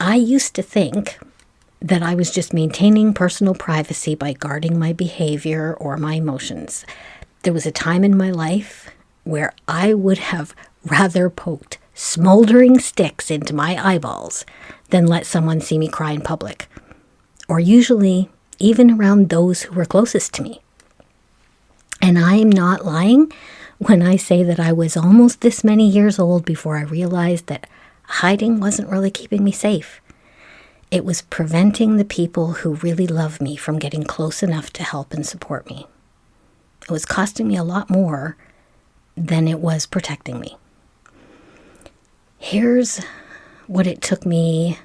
I used to think that I was just maintaining personal privacy by guarding my behavior or my emotions. There was a time in my life where I would have rather poked smoldering sticks into my eyeballs than let someone see me cry in public, or usually even around those who were closest to me. And I am not lying when I say that I was almost this many years old before I realized that hiding wasn't really keeping me safe. It was preventing the people who really love me from getting close enough to help and support me. It was costing me a lot more than it was protecting me. Here's what it took me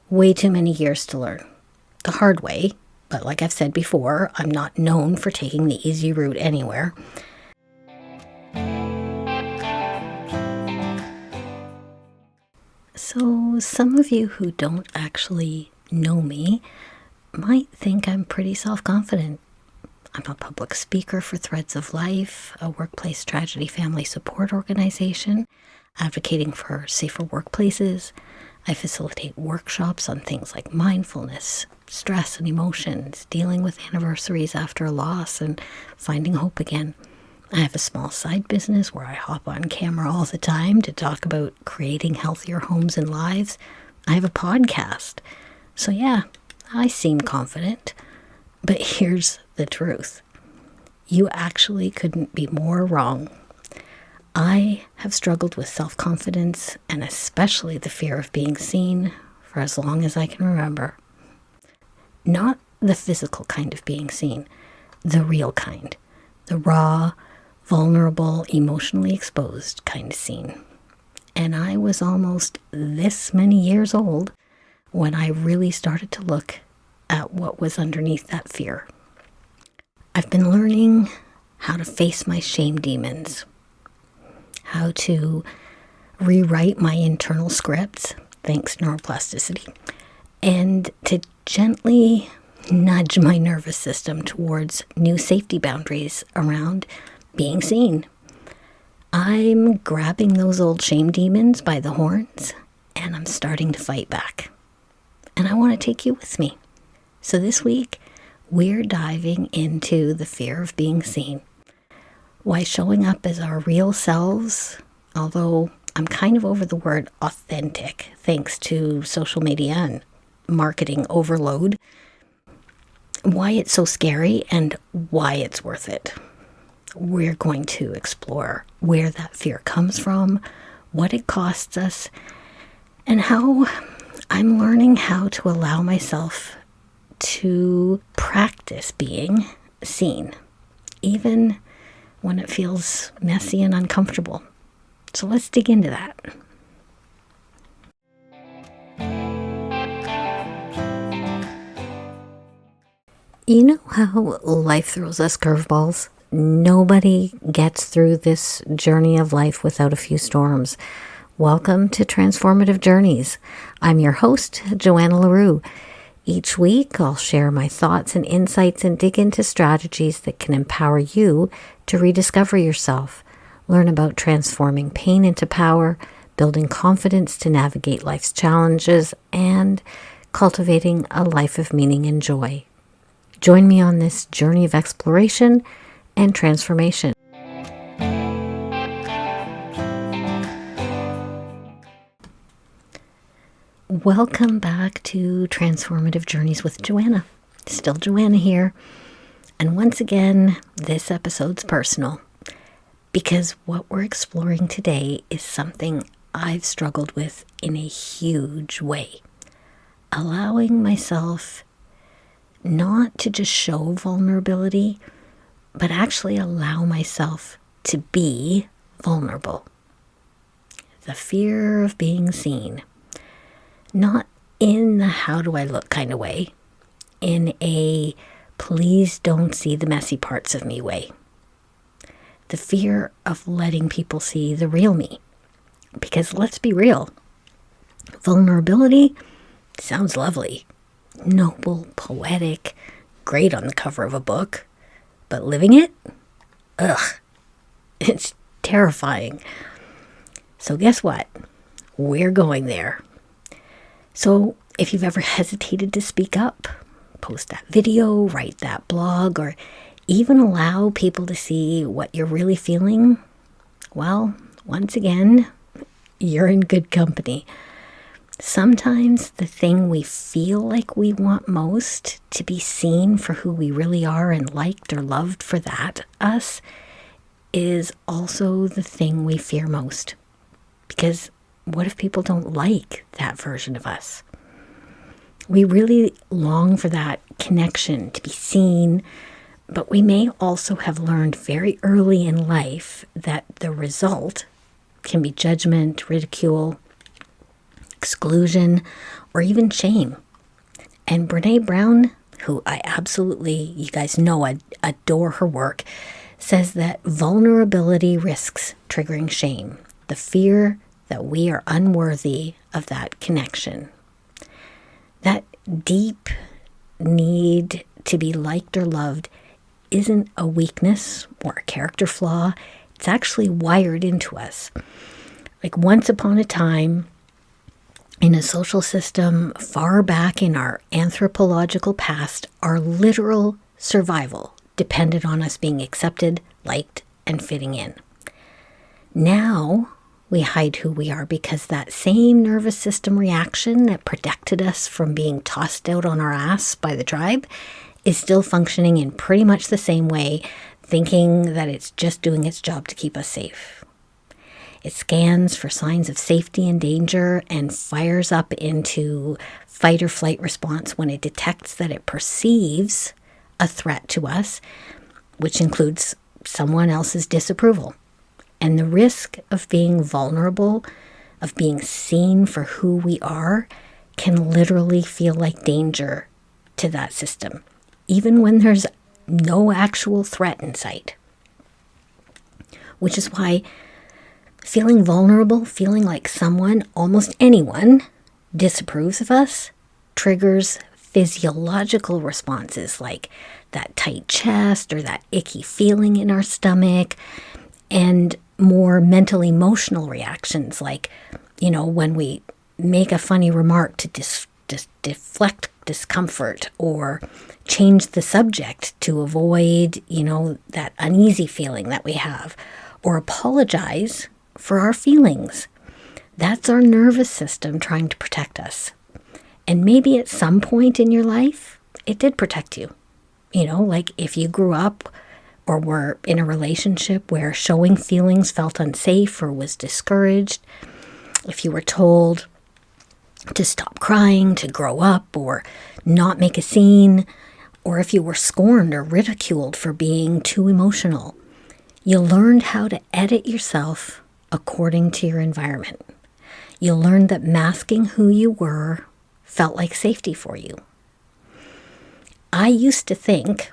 way too many years to learn. The hard way, but like I've said before, I'm not known for taking the easy route anywhere. So some of you who don't actually know me might think I'm pretty self-confident. I'm a public speaker for Threads of Life, a workplace tragedy family support organization, advocating for safer workplaces. I facilitate workshops on things like mindfulness, stress and emotions, dealing with anniversaries after a loss, and finding hope again. I have a small side business where I hop on camera all the time to talk about creating healthier homes and lives. I have a podcast. So yeah, I seem confident. But here's the truth. You actually couldn't be more wrong. I have struggled with self-confidence and especially the fear of being seen for as long as I can remember. Not the physical kind of being seen, the real kind, the raw, vulnerable, emotionally exposed kind of scene. And I was almost this many years old when I really started to look at what was underneath that fear. I've been learning how to face my shame demons, how to rewrite my internal scripts, thanks neuroplasticity, and to gently nudge my nervous system towards new safety boundaries around being seen. I'm grabbing those old shame demons by the horns, and I'm starting to fight back. And I want to take you with me. So this week, we're diving into the fear of being seen. Why showing up as our real selves, although I'm kind of over the word authentic, thanks to social media and marketing overload, why it's so scary and why it's worth it. We're going to explore where that fear comes from, what it costs us, and how I'm learning how to allow myself to practice being seen, even when it feels messy and uncomfortable. So let's dig into that. You know how life throws us curveballs? Nobody gets through this journey of life without a few storms. Welcome to Transformative Journeys. I'm your host, Joanna LaRue. Each week, I'll share my thoughts and insights and dig into strategies that can empower you to rediscover yourself, learn about transforming pain into power, building confidence to navigate life's challenges, and cultivating a life of meaning and joy. Join me on this journey of exploration and transformation. Welcome back to Transformative Journeys with Joanna. Still Joanna here. And once again, this episode's personal because what we're exploring today is something I've struggled with in a huge way. Allowing myself not to just show vulnerability, but actually allow myself to be vulnerable. The fear of being seen. Not in the how do I look kind of way, in a please don't see the messy parts of me way. The fear of letting people see the real me. Because let's be real, vulnerability sounds lovely, noble, poetic, great on the cover of a book, but living it? Ugh, it's terrifying. So guess what? We're going there. So If you've ever hesitated to speak up, post that video, write that blog, or even allow people to see what you're really feeling, well, once again, you're in good company. Sometimes the thing we feel like we want most, to be seen for who we really are and liked or loved for that, us, is also the thing we fear most. Because what if people don't like that version of us? We really long for that connection, to be seen, but we may also have learned very early in life that the result can be judgment, ridicule, exclusion, or even shame. And Brene Brown, who I absolutely, you guys know, I adore her work, says that vulnerability risks triggering shame, the fear that we are unworthy of that connection. That deep need to be liked or loved isn't a weakness or a character flaw. It's actually wired into us. Like once upon a time, in a social system far back in our anthropological past, our literal survival depended on us being accepted, liked, and fitting in. Now, we hide who we are because that same nervous system reaction that protected us from being tossed out on our ass by the tribe is still functioning in pretty much the same way, thinking that it's just doing its job to keep us safe. It scans for signs of safety and danger and fires up into fight or flight response when it detects that it perceives a threat to us, which includes someone else's disapproval. And the risk of being vulnerable, of being seen for who we are, can literally feel like danger to that system, even when there's no actual threat in sight. Which is why feeling vulnerable, feeling like someone, almost anyone, disapproves of us, triggers physiological responses like that tight chest or that icky feeling in our stomach, and more mental emotional reactions like, when we make a funny remark to deflect discomfort or change the subject to avoid, that uneasy feeling that we have, or apologize for our feelings. That's our nervous system trying to protect us. And maybe at some point in your life, it did protect you. Like if you grew up or were in a relationship where showing feelings felt unsafe or was discouraged, if you were told to stop crying, to grow up, or not make a scene, or if you were scorned or ridiculed for being too emotional, you learned how to edit yourself according to your environment. You learned that masking who you were felt like safety for you. I used to think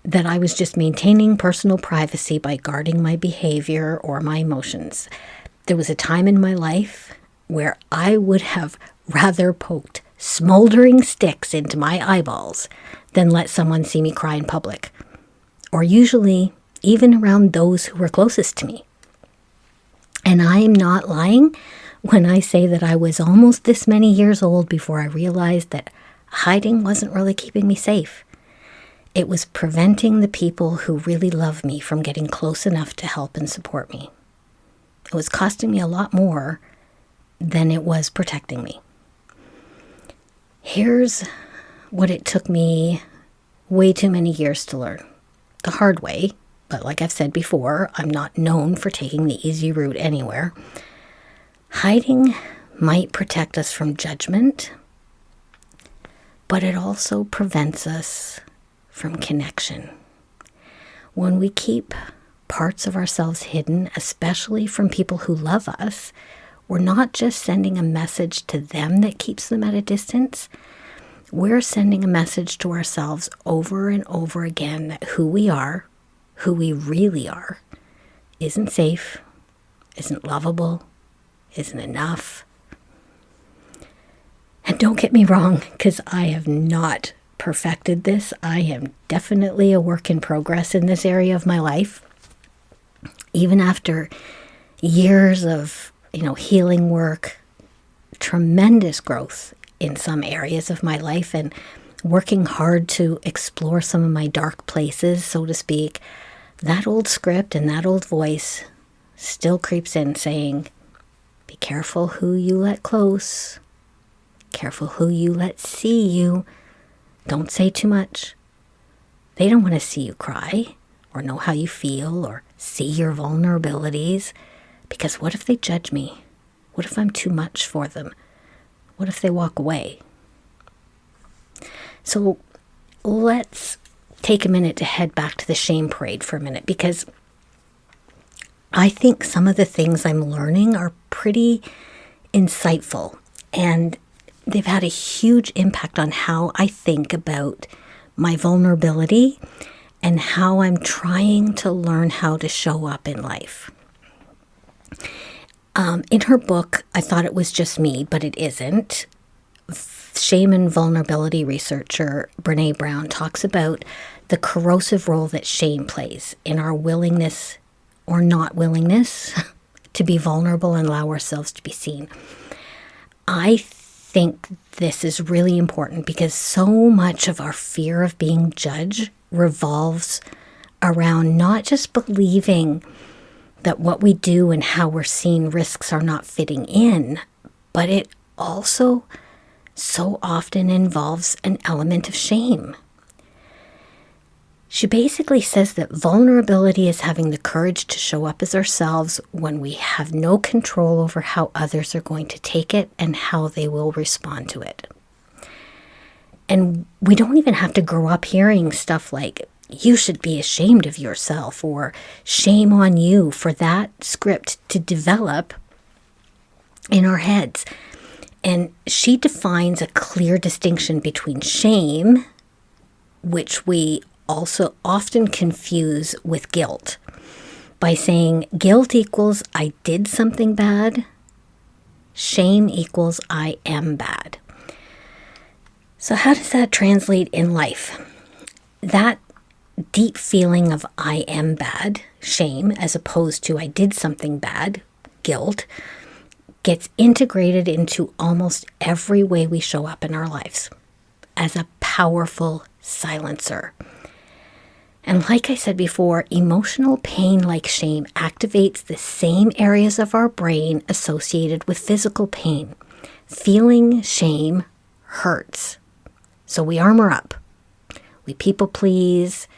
that I was just maintaining personal privacy by guarding my behavior or my emotions. There was a time in my life where I would have rather poked smoldering sticks into my eyeballs than let someone see me cry in public, or usually even around those who were closest to me. And I am not lying when I say that I was almost this many years old before I realized that hiding wasn't really keeping me safe. It was preventing the people who really love me from getting close enough to help and support me. It was costing me a lot more than it was protecting me. Here's what it took me way too many years to learn. The hard way, but like I've said before, I'm not known for taking the easy route anywhere. Hiding might protect us from judgment, but it also prevents us from connection. When we keep parts of ourselves hidden, especially from people who love us, we're not just sending a message to them that keeps them at a distance. We're sending a message to ourselves over and over again that who we are, who we really are, isn't safe, isn't lovable, isn't enough. And don't get me wrong, because I have not perfected this. I am definitely a work in progress in this area of my life. Even after years of, healing work, tremendous growth in some areas of my life and working hard to explore some of my dark places, so to speak, that old script and that old voice still creeps in saying, be careful who you let close. Careful who you let see you. Don't say too much. They don't want to see you cry or know how you feel or see your vulnerabilities, because what if they judge me? What if I'm too much for them? What if they walk away? So let's take a minute to head back to the shame parade for a minute, because I think some of the things I'm learning are pretty insightful, and they've had a huge impact on how I think about my vulnerability and how I'm trying to learn how to show up in life. In her book, I thought it was just me, but it isn't. Shame and vulnerability researcher Brene Brown talks about the corrosive role that shame plays in our willingness or not willingness to be vulnerable and allow ourselves to be seen. I think this is really important because so much of our fear of being judged revolves around not just believing that what we do and how we're seen risks are not fitting in, but it also so often involves an element of shame. She basically says that vulnerability is having the courage to show up as ourselves when we have no control over how others are going to take it and how they will respond to it. And we don't even have to grow up hearing stuff like, you should be ashamed of yourself, or shame on you, for that script to develop in our heads. And she defines a clear distinction between shame, which we also often confuse with guilt, by saying guilt equals I did something bad, shame equals I am bad. So how does that translate in life? That deep feeling of I am bad, shame, as opposed to I did something bad, guilt, gets integrated into almost every way we show up in our lives as a powerful silencer. And like I said before, emotional pain like shame activates the same areas of our brain associated with physical pain. Feeling shame hurts. So we armor up. We people please.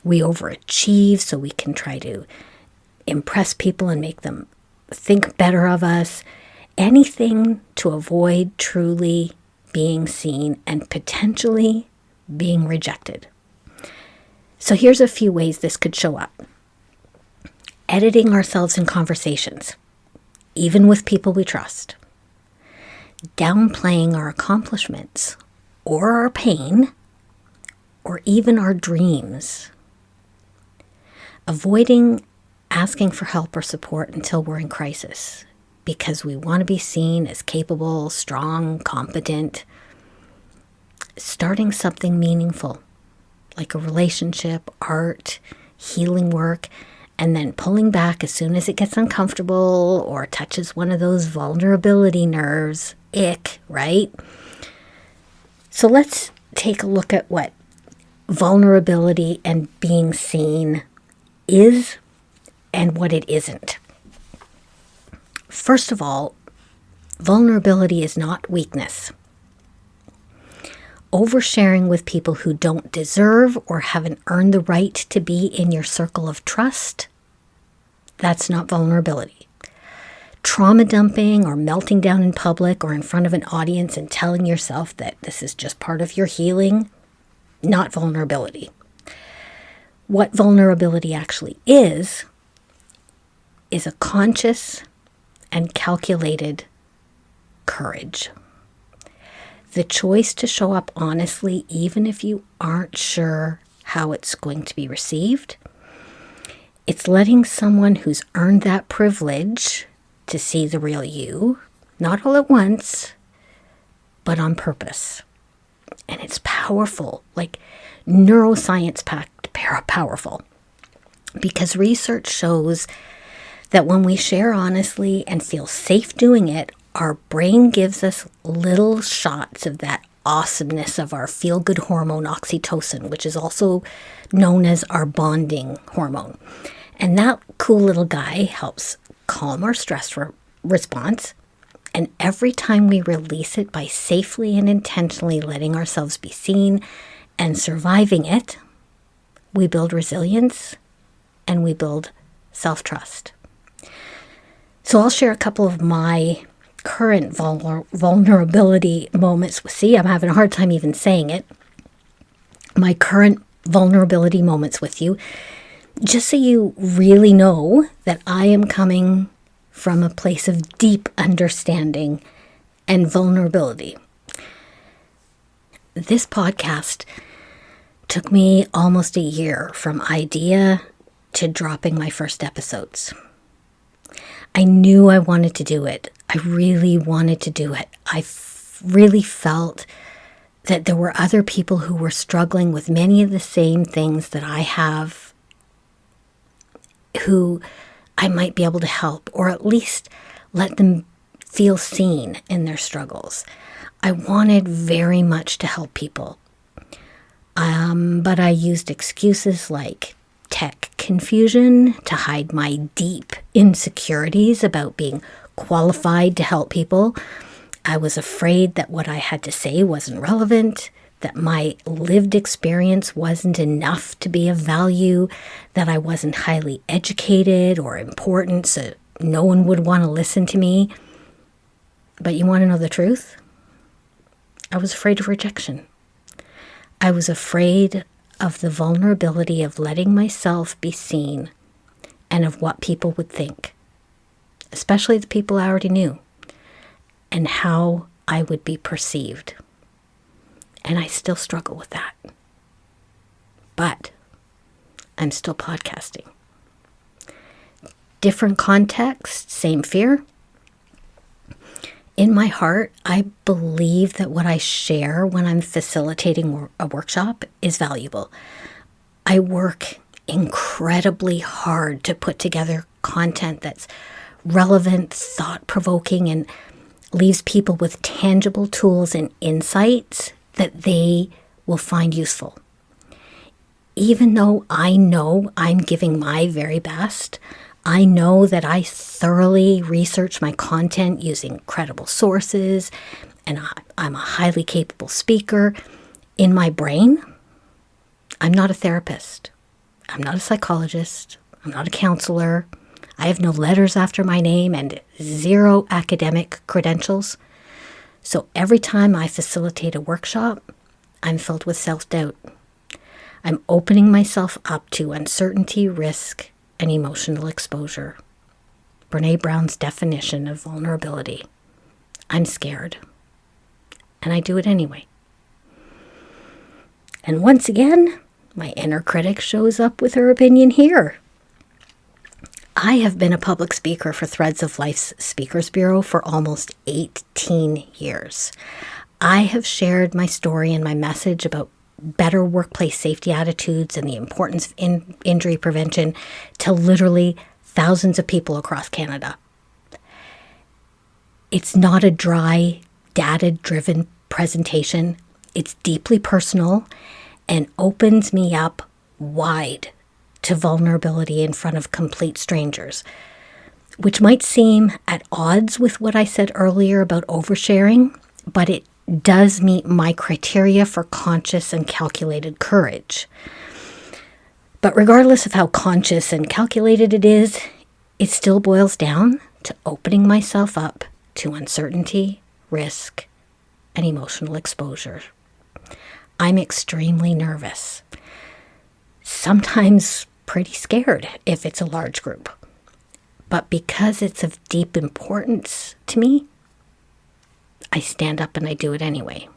We overachieve so we can try to impress people and make them think better of us. Anything to avoid truly being seen and potentially being rejected. So here's a few ways this could show up. Editing ourselves in conversations, even with people we trust. Downplaying our accomplishments or our pain or even our dreams. Avoiding asking for help or support until we're in crisis because we want to be seen as capable, strong, competent. Starting something meaningful, like a relationship, art, healing work, and then pulling back as soon as it gets uncomfortable or touches one of those vulnerability nerves. Ick, right? So let's take a look at what vulnerability and being seen is and what it isn't. First of all, vulnerability is not weakness. Oversharing with people who don't deserve or haven't earned the right to be in your circle of trust, that's not vulnerability. Trauma dumping or melting down in public or in front of an audience and telling yourself that this is just part of your healing, not vulnerability. What vulnerability actually is a conscious and calculated courage. The choice to show up honestly, even if you aren't sure how it's going to be received. It's letting someone who's earned that privilege to see the real you, not all at once, but on purpose. And it's powerful, like neuroscience-packed powerful. Because research shows that when we share honestly and feel safe doing it, our brain gives us little shots of that awesomeness of our feel-good hormone oxytocin, which is also known as our bonding hormone. And that cool little guy helps calm our stress response. And every time we release it by safely and intentionally letting ourselves be seen and surviving it, we build resilience and we build self-trust. So I'll share a couple of my current vulnerability moments. See, I'm having a hard time even saying it. My current vulnerability moments with you, just so you really know that I am coming from a place of deep understanding and vulnerability. This podcast took me almost a year from idea to dropping my first episodes. I knew I wanted to do it. I really wanted to do it. I really felt that there were other people who were struggling with many of the same things that I have, who I might be able to help, or at least let them feel seen in their struggles. I wanted very much to help people. But I used excuses like tech confusion to hide my deep insecurities about being qualified to help people. I was afraid that what I had to say wasn't relevant, that my lived experience wasn't enough to be of value, that I wasn't highly educated or important, so no one would want to listen to me. But you want to know the truth? I was afraid of rejection. I was afraid of the vulnerability of letting myself be seen and of what people would think, especially the people I already knew, and how I would be perceived. And I still struggle with that. But I'm still podcasting. Different context, same fear. In my heart, I believe that what I share when I'm facilitating a workshop is valuable. I work incredibly hard to put together content that's relevant, thought-provoking, and leaves people with tangible tools and insights that they will find useful. Even though I know I'm giving my very best, I know that I thoroughly research my content using credible sources, and I'm a highly capable speaker. In my brain, I'm not a therapist. I'm not a psychologist. I'm not a counselor. I have no letters after my name and 0 academic credentials. So every time I facilitate a workshop, I'm filled with self-doubt. I'm opening myself up to uncertainty, risk, and emotional exposure. Brene Brown's definition of vulnerability. I'm scared. And I do it anyway. And once again, my inner critic shows up with her opinion here. I have been a public speaker for Threads of Life's Speakers Bureau for almost 18 years. I have shared my story and my message about better workplace safety attitudes and the importance of injury prevention to literally thousands of people across Canada. It's not a dry, data-driven presentation. It's deeply personal and opens me up wide to vulnerability in front of complete strangers, which might seem at odds with what I said earlier about oversharing, but it does meet my criteria for conscious and calculated courage. But regardless of how conscious and calculated it is, it still boils down to opening myself up to uncertainty, risk, and emotional exposure. I'm extremely nervous, sometimes pretty scared if it's a large group. But because it's of deep importance to me, I stand up and I do it anyway.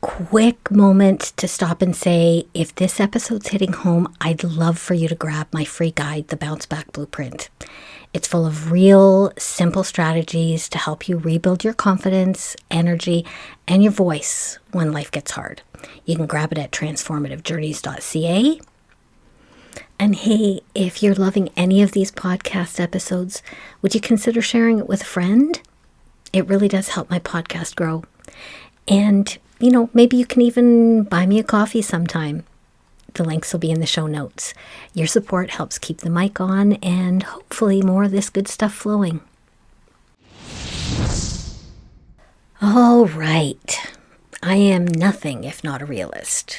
Quick moment to stop and say, if this episode's hitting home, I'd love for you to grab my free guide, The Bounce Back Blueprint. It's full of real, simple strategies to help you rebuild your confidence, energy, and your voice when life gets hard. You can grab it at transformativejourneys.ca. And hey, if you're loving any of these podcast episodes, would you consider sharing it with a friend? It really does help my podcast grow. And, maybe you can even buy me a coffee sometime. The links will be in the show notes. Your support helps keep the mic on and hopefully more of this good stuff flowing. All right. I am nothing if not a realist.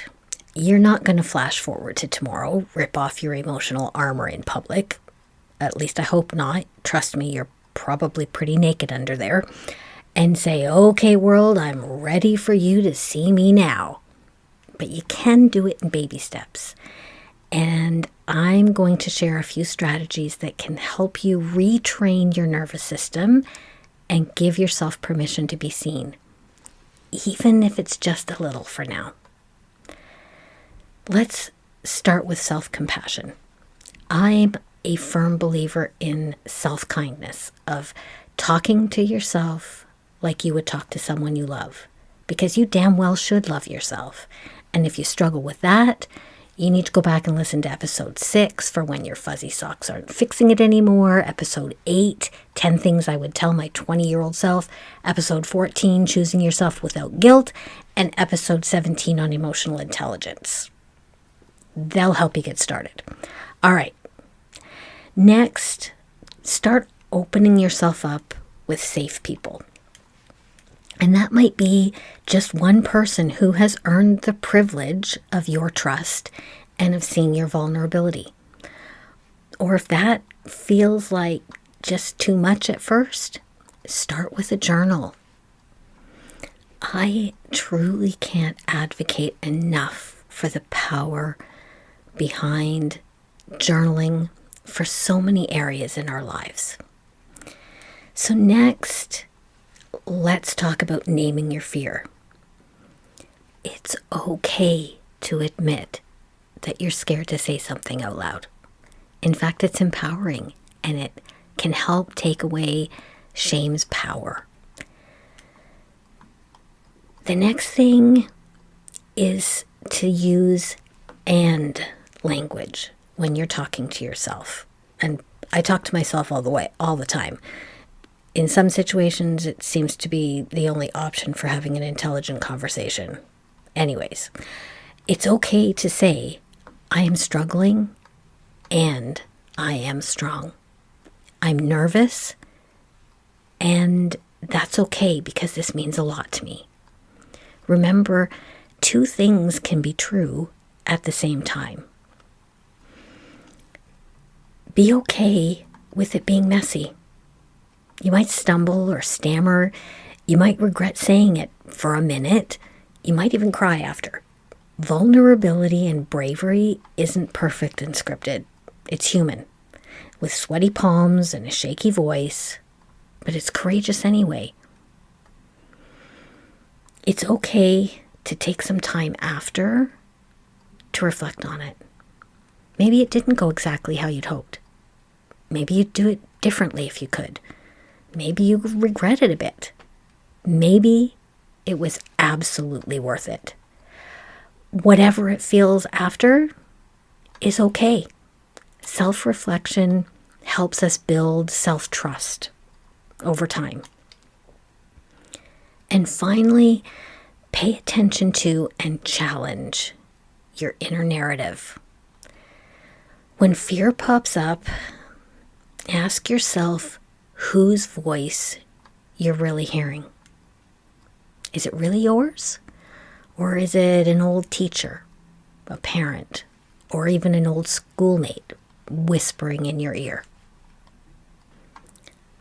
You're not going to flash forward to tomorrow, rip off your emotional armor in public. At least I hope not. Trust me, you're probably pretty naked under there. And say, okay, world, I'm ready for you to see me now. But you can do it in baby steps. And I'm going to share a few strategies that can help you retrain your nervous system and give yourself permission to be seen, even if it's just a little for now. Let's start with self-compassion. I'm a firm believer in self-kindness, of talking to yourself like you would talk to someone you love, because you damn well should love yourself. And if you struggle with that, you need to go back and listen to episode 6 for when your fuzzy socks aren't fixing it anymore, episode 8, 10 things I would tell my 20-year-old self, episode 14, choosing yourself without guilt, and episode 17 on emotional intelligence. They'll help you get started. All right. Next, start opening yourself up with safe people. And that might be just one person who has earned the privilege of your trust and of seeing your vulnerability. Or if that feels like just too much at first, start with a journal. I truly can't advocate enough for the power behind journaling for so many areas in our lives. So next, let's talk about naming your fear. It's okay to admit that you're scared to say something out loud. In fact, it's empowering, and it can help take away shame's power. The next thing is to use "and" language when you're talking to yourself. And I talk to myself all the time. In some situations, it seems to be the only option for having an intelligent conversation. Anyways, it's okay to say, I am struggling and I am strong. I'm nervous, and that's okay because this means a lot to me. Remember, 2 things can be true at the same time. Be okay with it being messy. You might stumble or stammer. You might regret saying it for a minute. You might even cry after. Vulnerability and bravery isn't perfect and scripted. It's human, with sweaty palms and a shaky voice, but it's courageous anyway. It's okay to take some time after to reflect on it. Maybe it didn't go exactly how you'd hoped. Maybe you'd do it differently if you could. Maybe you regret it a bit. Maybe it was absolutely worth it. Whatever it feels after is okay. Self-reflection helps us build self-trust over time. And finally, pay attention to and challenge your inner narrative. When fear pops up, ask yourself whose voice you're really hearing. Is it really yours? Or is it an old teacher, a parent, or even an old schoolmate whispering in your ear?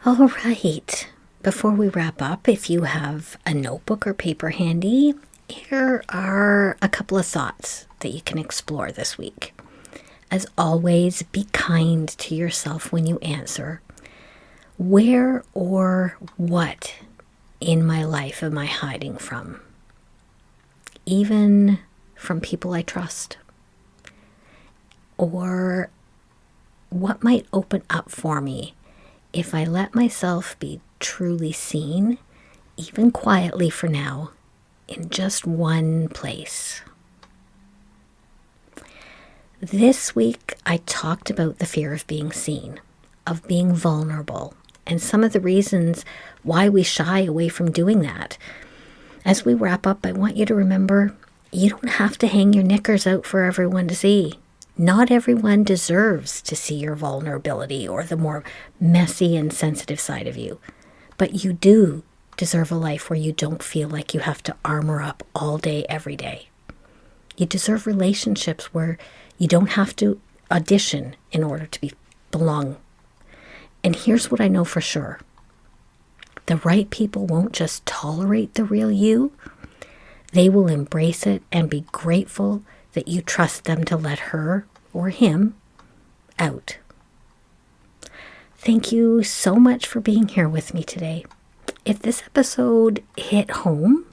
All right. Before we wrap up, if you have a notebook or paper handy, here are a couple of thoughts that you can explore this week. As always, be kind to yourself when you answer. Where or what in my life am I hiding from? Even from people I trust? Or what might open up for me if I let myself be truly seen, even quietly for now, in just one place? This week, I talked about the fear of being seen, of being vulnerable, and some of the reasons why we shy away from doing that. As we wrap up, I want you to remember you don't have to hang your knickers out for everyone to see. Not everyone deserves to see your vulnerability or the more messy and sensitive side of you. But you do deserve a life where you don't feel like you have to armor up all day, every day. You deserve relationships where you don't have to audition in order to belong. And here's what I know for sure. The right people won't just tolerate the real you. They will embrace it and be grateful that you trust them to let her or him out. Thank you so much for being here with me today. If this episode hit home,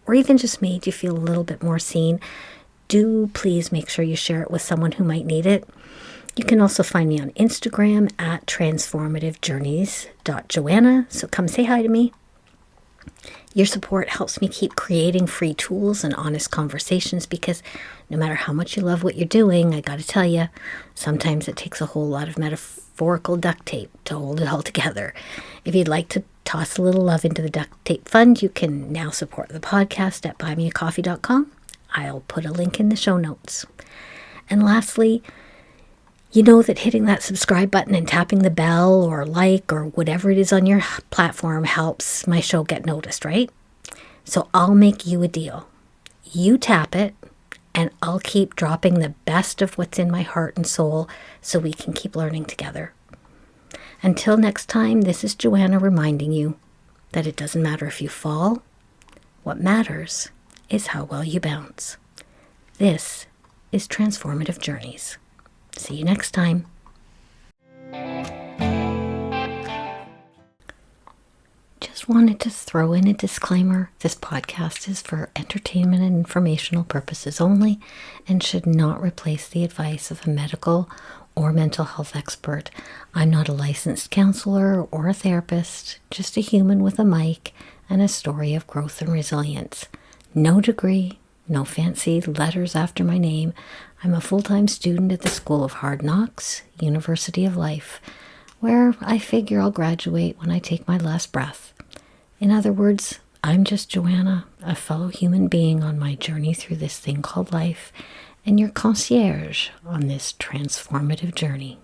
or even just made you feel a little bit more seen, do please make sure you share it with someone who might need it. You can also find me on Instagram at transformativejourneys.joanna, so come say hi to me. Your support helps me keep creating free tools and honest conversations because no matter how much you love what you're doing, I got to tell you, sometimes it takes a whole lot of metaphorical duct tape to hold it all together. If you'd like to toss a little love into the duct tape fund, you can now support the podcast at buymeacoffee.com. I'll put a link in the show notes. And lastly, you know that hitting that subscribe button and tapping the bell or like or whatever it is on your platform helps my show get noticed, right? So I'll make you a deal. You tap it and I'll keep dropping the best of what's in my heart and soul so we can keep learning together. Until next time, this is Joanna reminding you that it doesn't matter if you fall. What matters is how well you bounce. This is Transformative Journeys. See you next time. Just wanted to throw in a disclaimer. This podcast is for entertainment and informational purposes only and should not replace the advice of a medical or mental health expert. I'm not a licensed counselor or a therapist, just a human with a mic and a story of growth and resilience. No degree, no fancy letters after my name. I'm a full-time student at the School of Hard Knocks, University of Life, where I figure I'll graduate when I take my last breath. In other words, I'm just Joanna, a fellow human being on my journey through this thing called life, and your concierge on this transformative journey.